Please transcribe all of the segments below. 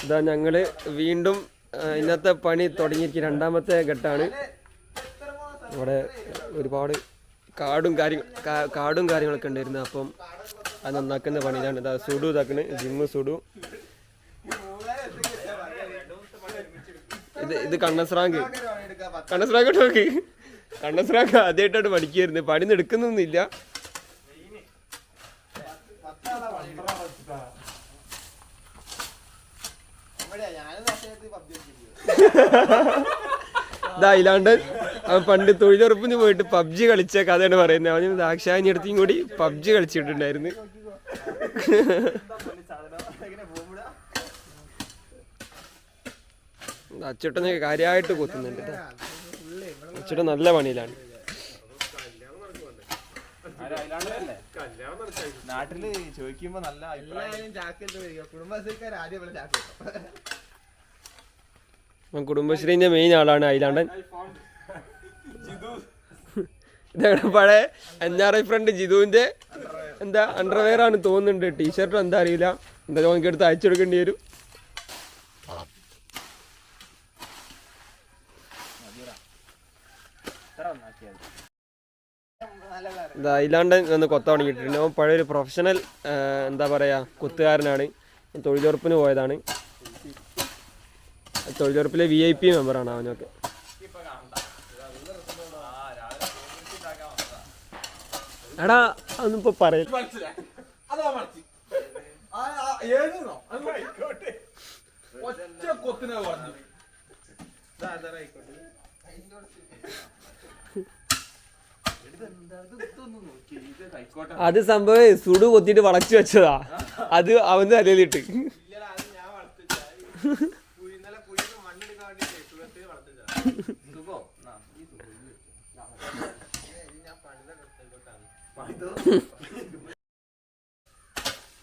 ഇതാ ഞങ്ങള് വീണ്ടും ഇന്നത്തെ പണി തുടങ്ങിയിരിക്കും. രണ്ടാമത്തെ ഘട്ടമാണ്. ഇവിടെ ഒരുപാട് കാടും കാര്യങ്ങളൊക്കെ ഉണ്ടായിരുന്നു. അപ്പം അത് നന്നാക്കുന്ന പണിയിലാണ്. ഇതാ സുഡു ഇതാക്കണ്, ജിമ്മ് സുഡു. ഇത് കണ്ണസ്രാങ്ക് നോക്കി. കണ്ണസ്രാങ്ക് ആദ്യമായിട്ടാണ് പഠിക്കായിരുന്നു. പണി എടുക്കുന്നൊന്നുമില്ല. ഇതായില്ലാണ്ട് അവൻ പണ്ട് തൊഴിലുറപ്പിന് പോയിട്ട് പബ്ജി കളിച്ച കഥയാണ് പറയുന്നത്. അവന് ദാക്ഷായനി അടുത്തും കൂടി പബ്ജി കളിച്ചിട്ടുണ്ടായിരുന്നു. അച്ചോട്ടനെ കാര്യമായിട്ട് കൊത്തുന്നുണ്ട്. അച്ചോട്ടൻ നല്ല പണിയിലാണ്. നാട്ടില് ചോദിക്കുമ്പോ നല്ല കുടുംബശ്രീന്റെ മെയിൻ ആളാണ് ഐലാണ്ടൻ. ഇതാണ് പഴയ NRI ഫ്രണ്ട് ജിതുവിന്റെ എന്താ അണ്ടർവെയർ ആണ് തോന്നുന്നുണ്ട്. ടീഷർട്ടും എന്താ അറിയില്ല. എന്തായാലും നമുക്ക് എടുത്ത് അയച്ചു കൊടുക്കേണ്ടി വരും. ഐലാണ്ടൻ ഒന്ന് കൊത്ത തുടങ്ങിയിട്ടുണ്ട്. അവൻ പഴയൊരു പ്രൊഫഷണൽ എന്താ പറയാ കൊത്തുകാരനാണ്. തൊഴിലുറപ്പിന് പോയതാണ്. തൊഴിലുറപ്പിലെ VIP മെമ്പറാണ് അവനൊക്കെ. എടാ അതൊന്നിപ്പോ പറയില്ല. അത് സംഭവം സുഡു കൊത്തിട്ട് വളച്ചു വെച്ചതാ. അത് അവന്റെ തലയിലിട്ട്.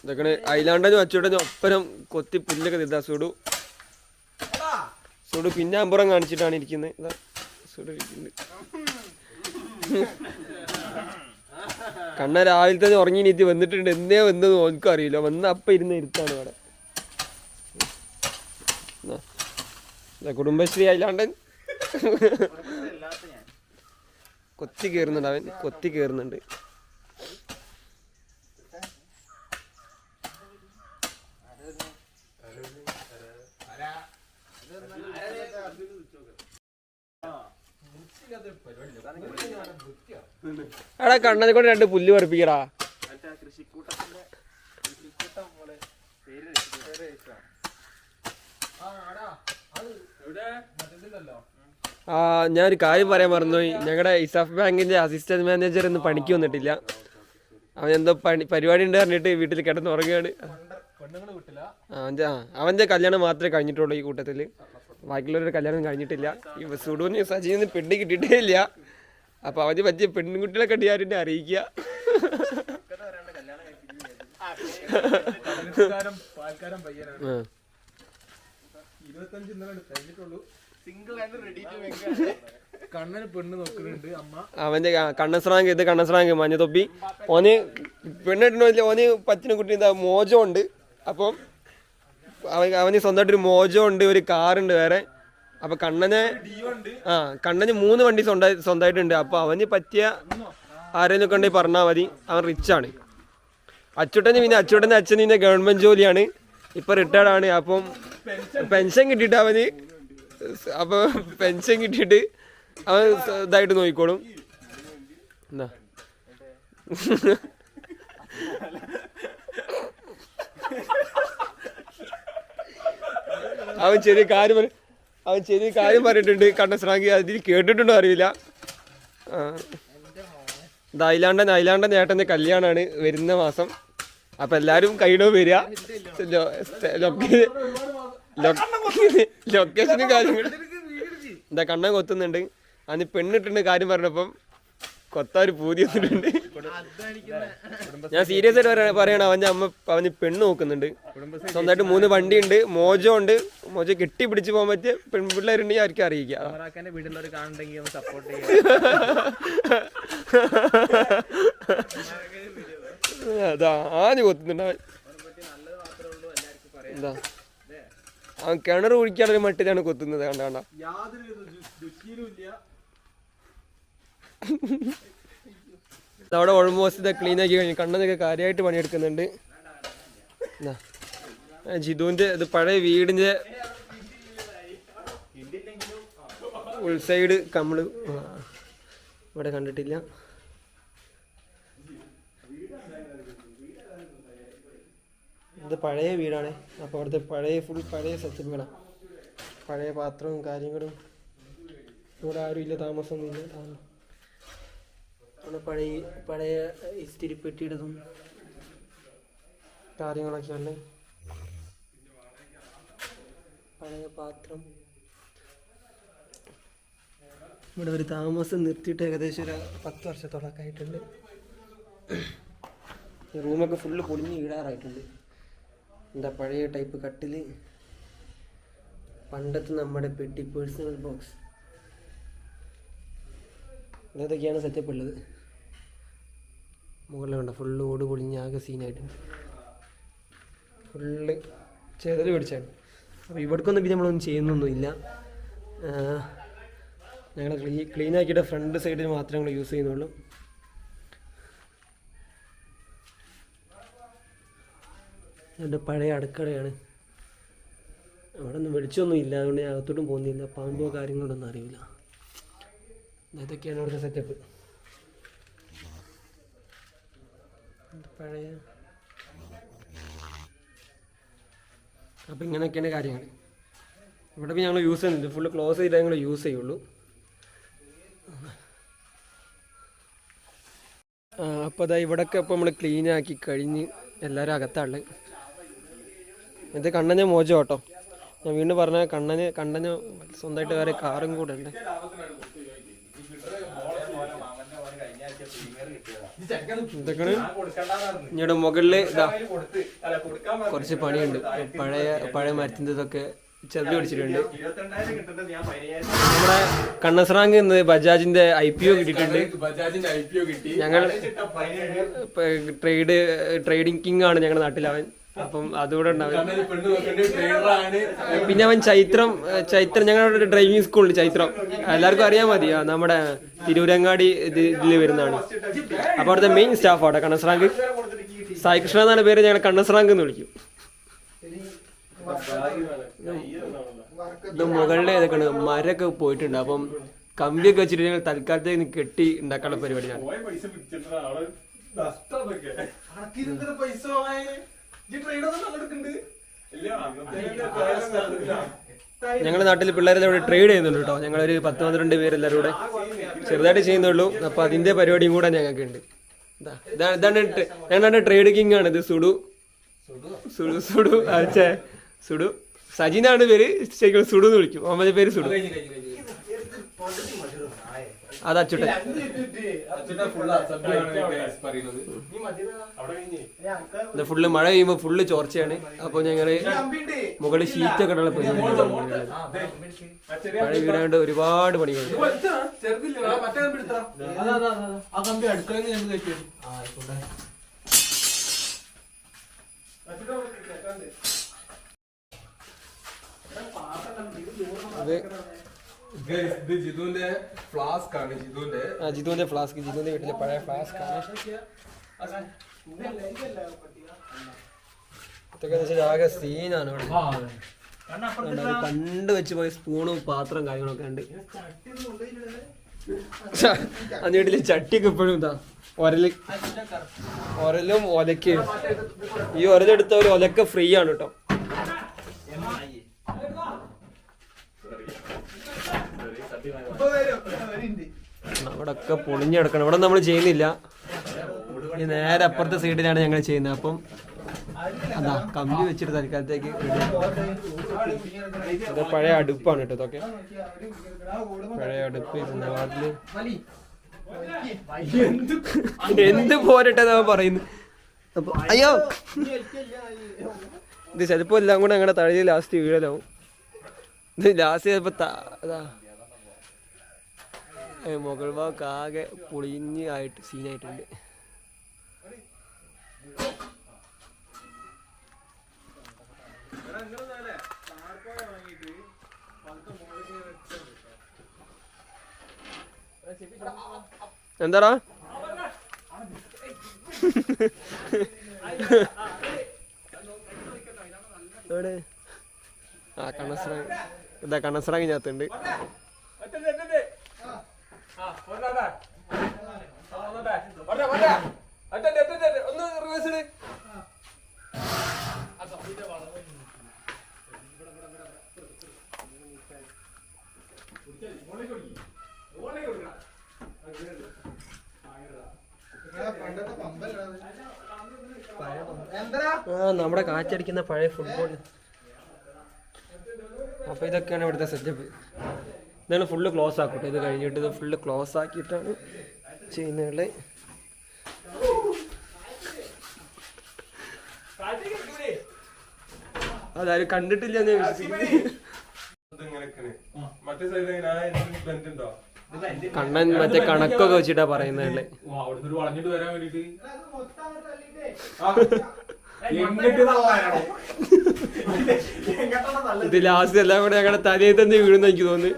ഇതൊക്കെ ഐലാണ്ടനും അച്ചോട്ടനും ഒപ്പരം കൊത്തി പുല്ലൊക്കെ തിന്നാ. സുഡു പിന്നെ അമ്പുറം കാണിച്ചിട്ടാണ് ഇരിക്കുന്നത്. സുഡു ഇരിക്കുന്നത്. കണ്ണ രാവിലെ തന്നെ ഉറങ്ങി നീത്തി വന്നിട്ടുണ്ട്. എന്നേ വന്നത് ഓനക്കും അറിയില്ല. വന്ന് അപ്പം ഇരുന്ന് ഇരുത്താണ് ഇവിടെ. കുടുംബശ്രീ ഐലാണ്ടൻ കൊത്തി കയറുന്നുണ്ട്. അവൻ കൊത്തി കയറുന്നുണ്ട്. എടാ കണ്ണനെ കൊണ്ട് 2 പുല്ല് പറിപ്പിക്കടാ. ഞാനൊരു കാര്യം പറയാൻ മറന്നുപോയി. ഞങ്ങളുടെ ഇസാഫ് ബാങ്കിന്റെ അസിസ്റ്റന്റ് മാനേജർ ഇന്ന് പണിക്ക് വന്നിട്ടില്ല. അവൻ എന്തോ പരിപാടി ഉണ്ട് പറഞ്ഞിട്ട് വീട്ടിൽ കിടന്ന് ഉറങ്ങുകയാണ്. അവന്റെ കല്യാണം മാത്രമേ കഴിഞ്ഞിട്ടുള്ളൂ ഈ കൂട്ടത്തില്. ബാക്കിയുള്ളവരുടെ കല്യാണം കഴിഞ്ഞിട്ടില്ല. ഈ സുഡുവിന് സജീവിന് പെണ്ണ് കിട്ടിയിട്ടേ ഇല്ല. അപ്പൊ അവന് പറ്റിയ പെൺകുട്ടികളെ കണ്ടിയാരുടെ അറിയിക്കുക. അവന്റെ കണ്ണസ്രാങ്ക് ഇത് കണ്ണസ്രാങ്ക് മഞ്ഞത്തൊപ്പി. ഓന് പെണ്ണിട്ടില്ല. ഓന് പറ്റിന കുട്ടി എന്താ മോജോ ഉണ്ട്. അപ്പം അവന് സ്വന്തമായിട്ടൊരു മോജോ ഉണ്ട്, ഒരു കാറുണ്ട് വേറെ. അപ്പൊ കണ്ണന് 3 വണ്ടി സ്വന്തമായിട്ടുണ്ട്. അപ്പൊ അവന് പറ്റിയ ആരെങ്കിലും ഒക്കെ ഉണ്ടെങ്കിൽ പറഞ്ഞാൽ മതി. അവൻ റിച്ചാണ്. അച്ചൂട്ടൻ്റെ അച്ഛൻ പിന്നെ ഗവൺമെന്റ് ജോലിയാണ്. ഇപ്പൊ റിട്ടയർഡാണ്. അപ്പം പെൻഷൻ കിട്ടിയിട്ട് അവന് അവൻ ഇതായിട്ട് നോക്കിക്കോളും. എന്താ അവൻ ചെറിയ കാര്യം പറഞ്ഞിട്ടുണ്ട്. കണ്ണസ്രാങ്കി അതിൽ കേട്ടിട്ടുണ്ടോ അറിയില്ല. ഐലാണ്ടൻ ഏട്ടൻ്റെ കല്യാണമാണ് വരുന്ന മാസം. അപ്പൊ എല്ലാരും കൈയിടോ വരിക. ലൊക്കേഷനും കാര്യങ്ങൾ എന്താ കണ്ണൻ കൊത്തുന്നുണ്ട്. അന്ന് പെണ്ണിട്ടുണ്ട് കാര്യം പറഞ്ഞപ്പം കൊത്താൻ പൂതി വന്നിട്ടുണ്ട്. ഞാൻ സീരിയസ് ആയിട്ട് പറയണ അവന് പെണ്ണ് നോക്കുന്നുണ്ട്. സ്വന്തമായിട്ട് 3 വണ്ടി ഉണ്ട്. മോജോ ഉണ്ട്. മോജോ കെട്ടിപ്പിടിച്ച് പോകാൻ പറ്റിയ പെൺപിള്ളേരുണ്ടെങ്കിൽ ആർക്കും അറിയിക്കാം. അതാ ആഞ്ഞു കൊത്തുന്നുണ്ട് അവൻ. എന്താ അവൻ കിണർ കുഴിക്കാനൊരു മട്ടിലാണ് കൊത്തുന്നത്. കണ്ട കണ്ട അവിടെ ഓൾമോസ്റ്റ് ഇത് ക്ലീൻ ആക്കി കഴിഞ്ഞു. കണ്ണനൊക്കെ കാര്യമായിട്ട് പണിയെടുക്കുന്നുണ്ട്. ജിതുവിൻ്റെ ഇത് പഴയ വീടിൻ്റെ ഉൾസൈഡ് നമ്മൾ ഇവിടെ കണ്ടിട്ടില്ല. ഇത് പഴയ വീടാണ്. അപ്പോൾ അവിടുത്തെ ഫുൾ പഴയ സെറ്റപ്പുകളാണ്. പഴയ പാത്രവും കാര്യങ്ങളും. ഇവിടെ ആരും ഇല്ല, താമസമൊന്നുമില്ല. അവിടെ പഴയ ഇസ്തിരിപ്പെട്ടിയിടതും കാര്യങ്ങളൊക്കെയാണ്. പഴയ പാത്രം. ഇവിടെ ഒരു താമസം നിർത്തിയിട്ട് ഏകദേശം ഒരു 10 വർഷത്തോളമൊക്കെ ആയിട്ടുണ്ട്. റൂമൊക്കെ ഫുള്ള് പൊളിഞ്ഞ് വീടാറായിട്ടുണ്ട്. എന്താ പഴയ ടൈപ്പ് കട്ടിൽ, പണ്ടത്തെ നമ്മുടെ പെട്ടി, പേഴ്സണൽ ബോക്സ്, ഇതൊക്കെയാണ് സെറ്റപ്പ് ഉള്ളത്. മുകളിൽ വേണ്ട ഫുള്ള് ഓട് പൊളിഞ്ഞ് ആകെ സീനായിട്ടുണ്ട്. ഫുള്ള് ചെതല് പിടിച്ചാണ്. അപ്പോൾ ഇവിടേക്കൊന്നും പിന്നെ നമ്മളൊന്നും ചെയ്യുന്നൊന്നുമില്ല. ഞങ്ങൾ ക്ലീൻ ആക്കിയിട്ട് ഫ്രണ്ട് സൈഡിൽ മാത്രമേ ഞങ്ങൾ യൂസ് ചെയ്യുന്നുള്ളൂ. എൻ്റെ പഴയ അടുക്കളയാണ്. അവിടെ ഒന്നും വെളിച്ചമൊന്നും ഇല്ല, അതുകൊണ്ട് ഞാൻ അകത്തോട്ടും പോകുന്നില്ല. പാമ്പോ കാര്യങ്ങളൊന്നും അറിയില്ല. ഇതൊക്കെയാണ് ഇവിടുത്തെ സെറ്റപ്പ്. പഴയ അപ്പം ഇങ്ങനെയൊക്കെയാണ് കാര്യങ്ങൾ. ഇവിടെ പിന്നെ ഞങ്ങൾ യൂസ് ചെയ്യുന്നുണ്ട്. ഫുള്ള് ക്ലോസ് ചെയ്താൽ ഞങ്ങൾ യൂസ് ചെയ്യുള്ളൂ. അപ്പോൾ അതാ ഇവിടെയൊക്കെ ഇപ്പോൾ നമ്മൾ ക്ലീൻ ആക്കി കഴിഞ്ഞ് എല്ലാവരും അകത്താണ്. ഇത് കണ്ണന് മോചം കേട്ടോ. ഞാൻ വീണ്ടും പറഞ്ഞ കണ്ണന് സ്വന്തമായിട്ട് വേറെ കാറും കൂടെ ഉണ്ട്. ഇതൊക്കെയാണ് ഇനിയുടെ മുകളിൽ ഇതാ കുറച്ച് പണിയുണ്ട്. പഴയ മരത്തിൻ്റെ ഇതൊക്കെ ചെറുതി പിടിച്ചിട്ടുണ്ട്. നമ്മുടെ കണ്ണസ്രാങ്ക് ഇന്ന് ബജാജിന്റെ IPO കിട്ടിയിട്ടുണ്ട്. ഞങ്ങൾ ട്രേഡിംഗ് കിങ് ആണ് ഞങ്ങളുടെ നാട്ടിലവൻ. അപ്പം അതുകൂടെ ഉണ്ടാവും. പിന്നെ അവൻ ചൈത്രം ഞങ്ങളുടെ ഒരു ഡ്രൈവിംഗ് സ്കൂളുണ്ട് ചൈത്രം, എല്ലാവർക്കും അറിയാൻ മതി. നമ്മുടെ തിരൂരങ്ങാടി ഇതിൽ വരുന്നതാണ്. അപ്പോൾ അവിടുത്തെ മെയിൻ സ്റ്റാഫ് അവിടെ കണ്ണസ്രാങ്ക്. സായികൃഷ്ണ എന്നാണ് പേര്. ഞങ്ങൾ കണ്ണസ്രാങ്ക് എന്ന് വിളിക്കും. ഇത് മുകളിലെ ഇതൊക്കെയാണ്. മരമൊക്കെ പോയിട്ടുണ്ട്. അപ്പം കമ്പിയൊക്കെ വെച്ചിട്ട് ഞങ്ങൾ തൽക്കാലത്തേക്ക് കെട്ടി ഉണ്ടാക്കാനുള്ള പരിപാടിയാണ്. ഞങ്ങളുടെ നാട്ടിൽ പിള്ളേരെല്ലാം ഇവിടെ ട്രേഡ് ചെയ്യുന്നുണ്ട് കേട്ടോ. ഞങ്ങളൊരു 10-12 പേര് എല്ലാവരും കൂടെ ചെറുതായിട്ട് ചെയ്യുന്നുള്ളൂ. അപ്പോൾ അതിൻ്റെ പരിപാടിയും കൂടെ ഞങ്ങൾക്ക് ഉണ്ട്. ഇതാണ് ഞങ്ങളുടെ ട്രേഡ് കിങ് ആണ്. ഇത് സുഡു സുഡു സജിനാണ് പേര്. ശരിക്കും സുഡു എന്ന് വിളിക്കും. അവന്റെ പേര് സുഡു. അത് അച്ചുട്ടൻ. ഫുള്ള് മഴ പെയ്യുമ്പോ ഫുള്ള് ചോർച്ചയാണ്. അപ്പൊ ഞങ്ങള് മുകളിൽ ഷീറ്റൊക്കെ ഉള്ള പഴയ വീടാണ്ട് ഒരുപാട് പണികളുണ്ട്. ജിതുവിന്റെ ഫ്ലാസ്ക് ആണ്. ജിതുവിന്റെ വീട്ടിലെ പഴയ ഫ്ലാസ്ക് ആണ്. ഇതൊക്കെ ആകെ സീനാണ് ഇവിടെ. പണ്ട് വെച്ച് പോയ സ്പൂണും പാത്രം കാര്യങ്ങളൊക്കെ ഉണ്ട്. അതിന്റെ വീട്ടില് ചട്ടിയൊക്കെ ഇപ്പോഴും ഇതാ ഒരലും ഒലക്കയും. ഈ ഒരലെടുത്ത ഒരു ഒലക്ക ഫ്രീ ആണ് കേട്ടോ. അവിടെ ഒക്കെ പൊളിഞ്ഞെടുക്കണം. ഇവിടെ നമ്മൾ ചെയ്യുന്നില്ല. ഈ നേരെ അപ്പുറത്തെ സൈഡിലാണ് ഞങ്ങൾ ചെയ്യുന്നത്. അപ്പം അതാ കമ്പി വെച്ചിട്ട് തൽക്കാലത്തേക്ക് ഇത് പഴയ അടുപ്പാണ് കേട്ടോ. ഇതൊക്കെ പഴയ അടുപ്പ്. വാട്ടില് എന്ത് പോരട്ടെ പറയുന്നു. അപ്പൊ അയ്യോ ഇത് ചിലപ്പോ എല്ലാം കൂടെ ഞങ്ങളുടെ തഴയിൽ ലാസ്റ്റ് വീഴലാവും. ഇത് ലാസ്റ്റ് ചിലപ്പോ അതാ മുകൾ ഭാഗമൊക്കെ ആകെ പൊളിഞ്ഞ് ആയിട്ട് സീനായിട്ടുണ്ട്. എന്താടാ എവിടെ ആ കണ്ണസ്രാങ് ഇതാ കണ്ണസ്രാങ്ങിനകത്തുണ്ട്. നമ്മുടെ കാറ്റടിക്കുന്ന പഴയ ഫുട്ബോൾ. അപ്പൊ ഇതൊക്കെയാണ് ഇവിടുത്തെ സെറ്റപ്പ്. ഇതാണ് ഫുള്ള് ക്ലോസ് ആക്കട്ടെ. ഇത് കഴിഞ്ഞിട്ട് ഇത് ഫുള്ള് ക്ലോസ് ആക്കിയിട്ടാണ് ചെയ്യുന്നത്. അതാരും കണ്ടിട്ടില്ല. കണ്ണൻ മറ്റേ കണക്കൊക്കെ വെച്ചിട്ടാ പറയുന്നത്. ഇത് ലാസ്റ്റ് എല്ലാം കൂടെ ഞങ്ങളുടെ തലയിൽ തന്നെ വീഴുന്ന എനിക്ക് തോന്നുന്നു.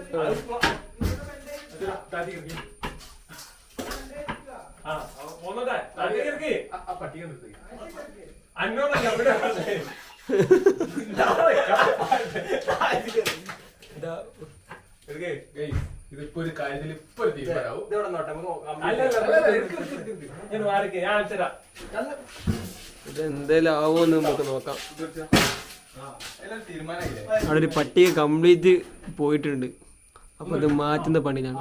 ഇതിപ്പോ ഒരു കാര്യത്തിൽ ഇപ്പൊ ഒരു തീരുമാനമാവും. ഇതെന്തേലും ആവുമെന്ന് നമുക്ക് നോക്കാം. അവിടെ ഒരു പട്ടിക കംപ്ലീറ്റ് പോയിട്ടുണ്ട്. അപ്പൊ അത് മാറ്റുന്ന പണിയാണ്.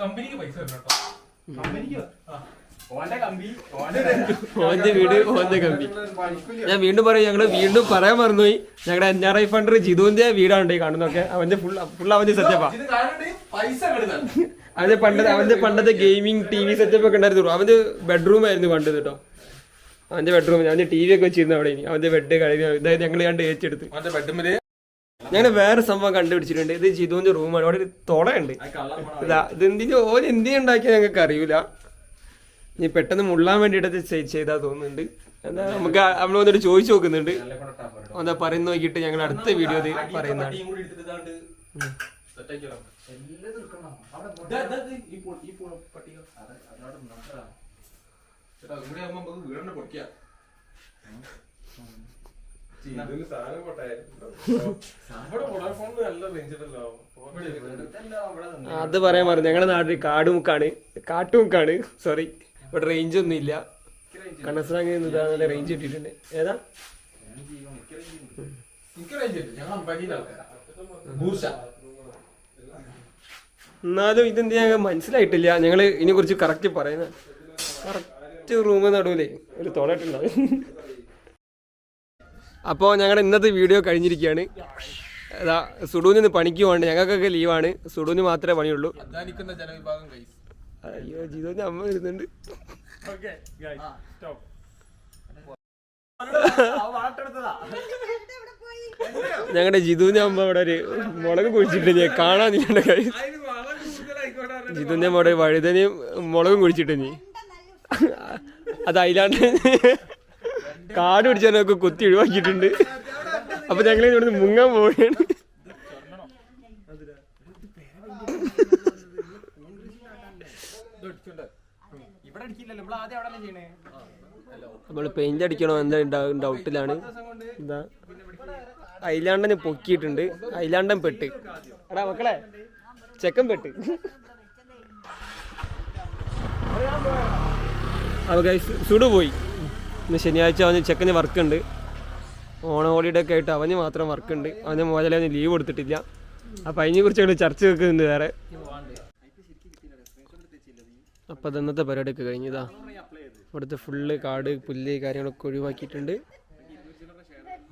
കമ്പനിക്ക് പൈസ ഓന്റെ വീട് ഓന്റെ കമ്പി. ഞാൻ വീണ്ടും പറയും, ഞങ്ങള് വീണ്ടും പറയാൻ മറന്നുപോയി. ഞങ്ങളുടെ NRI ഫണ്ടർ ജിതുവിന്റെ വീടാണ് കാണുന്നൊക്കെ. അവന്റെ ഫുൾ അവന്റെ സെറ്റപ്പാ. അവന്റെ പണ്ടത്തെ ഗെയിമിങ് TV സെറ്റപ്പ് ഒക്കെ ഉണ്ടായിരുന്നു. അവന്റെ ബെഡ്റൂം ആയിരുന്നു പണ്ട് കേട്ടോ. അവന്റെ ബെഡ്റൂം അവന്റെ TV ഒക്കെ വെച്ചിരുന്നു അവിടെ. അവന്റെ ബെഡ് കഴിഞ്ഞ ഇതായത് ഞങ്ങൾ കണ്ട് ഏറ്റെടുത്ത്. ഞങ്ങൾ വേറെ സംഭവം കണ്ടുപിടിച്ചിട്ടുണ്ട്. ഇത് ജിതുവിന്റെ റൂമാണ്. അവിടെ ഒരു തുളയുണ്ട്. ഇതെന്തിനു ഓൻ എന്തിനു ഉണ്ടാക്കിയാൽ ഞങ്ങൾക്ക് അറിയൂല. ഇനി പെട്ടെന്ന് മുള്ളാൻ വേണ്ടിയിട്ട് ചെയ്താൽ തോന്നുന്നുണ്ട്. എന്താ നമുക്ക് നമ്മൾ വന്നിട്ട് ചോദിച്ചു നോക്കുന്നുണ്ട്. എന്താ പറയുന്ന നോക്കിയിട്ട് ഞങ്ങൾ അടുത്ത വീഡിയോ പറയുന്നതാണ്. അത് പറയാൻ പറഞ്ഞു. ഞങ്ങളുടെ നാട്ടിൽ കാട്ടുമുക്കാണ്. സോറി, ഇവിടെ റേഞ്ച് ഒന്നും ഇല്ല. കണ്ണസ്രാങ്ങിൽ നിന്ന് നല്ല റേഞ്ച് കിട്ടിയിട്ടുണ്ട്. ഏതാ എന്നാലും ഇതെന്ത് ഞങ്ങൾ മനസ്സിലായിട്ടില്ല. ഞങ്ങൾ ഇതിനെ കുറിച്ച് കറക്റ്റ് പറയുന്നത്. കറക്റ്റ് റൂം നടുവിലേ ഒരു തുളയിട്ടുണ്ടാവും. അപ്പോൾ ഞങ്ങളുടെ ഇന്നത്തെ വീഡിയോ കഴിഞ്ഞിരിക്കുകയാണ്. അതാ സുഡൂന് പണിക്ക് പോകണ്ട. ഞങ്ങൾക്കൊക്കെ ലീവാണ്. സുഡൂന് മാത്രമേ പണിയുള്ളൂ. അയ്യോ ജിതുവിന്റെ അമ്മ വരുന്നുണ്ട്. ഞങ്ങളുടെ ജിതുവിന്റെ അമ്മ അവിടെ ഒരു മുളക് കുഴിച്ചിട്ട് കാണാനില്ല. കൈ ജിതുവിന്റെ അവിടെ വഴുതനയും മുളകും കുഴിച്ചിട്ട് അത് അതിലാണ്ട് കാട് പിടിച്ചതിനൊക്കെ കുത്തി ഒഴിവാക്കിയിട്ടുണ്ട്. അപ്പൊ ഞങ്ങൾ ഇവിടുന്ന് മുങ്ങാൻ പോവുകയാണ്. നമ്മൾ പെയിന്റ് അടിക്കണോ എന്താ ഡൗട്ടിലാണ്. എന്താ ഐലാണ്ടന് പൊക്കിയിട്ടുണ്ട്. ഐലാണ്ടൻ പെട്ട്. എടാ മക്കളെ, ചെക്കൻ പെട്ട്. അപ്പൊ ഗൈസ് സുഡു പോയി. ഇന്ന് ശനിയാഴ്ച അവന് ചെക്കന് വർക്കുണ്ട്. ഓണ ഹോളിഡേ ഒക്കെ ആയിട്ട് അവന് മാത്രം വർക്കുണ്ട്. അവന് മുതലേ അവന് ലീവ് കൊടുത്തിട്ടില്ല. അപ്പം അതിനെക്കുറിച്ച് ഞങ്ങൾ ചർച്ച വെക്കുന്നുണ്ട് വേറെ. അപ്പം അത് ഇന്നത്തെ പരിപാടിയൊക്കെ കഴിഞ്ഞതാ. ഇവിടുത്തെ ഫുള്ള് കാട് പുല്ല് കാര്യങ്ങളൊക്കെ ഒഴിവാക്കിയിട്ടുണ്ട്.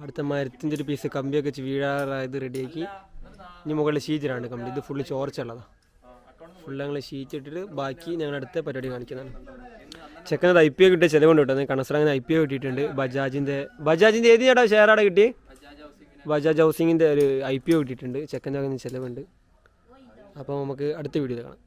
അടുത്ത മരത്തിൻ്റെ ഒരു പീസ് കമ്പിയൊക്കെ വെച്ച് വീഴാറായത് റെഡിയാക്കി. ഇനി മുകളിൽ ഷീറ്റിലാണ് കമ്പി. ഇത് ഫുള്ള് ചോർച്ചുള്ളതാണ്. ഫുള്ള് ഞങ്ങൾ ഷീറ്റ് ഇട്ടിട്ട് ബാക്കി ഞങ്ങൾ അടുത്ത പരിപാടി കാണിക്കുന്നതാണ്. ചെക്കനത് IPO കിട്ടിയ ചിലവുണ്ട് കേട്ടോ. കണ്ണസ്രാങ്ങിന് IPO കിട്ടിയിട്ടുണ്ട്. ബജാജിൻ്റെ ഏത് ചേട്ടാ ഷെയറാടെ കിട്ടി? ബജാജ് ഹൗസിങ്ങിൻ്റെ ഒരു IPO കിട്ടിയിട്ടുണ്ട്. ചെക്കൻ്റെ ചിലവുണ്ട്. അപ്പോൾ നമുക്ക് അടുത്ത വീഡിയോ കാണാം.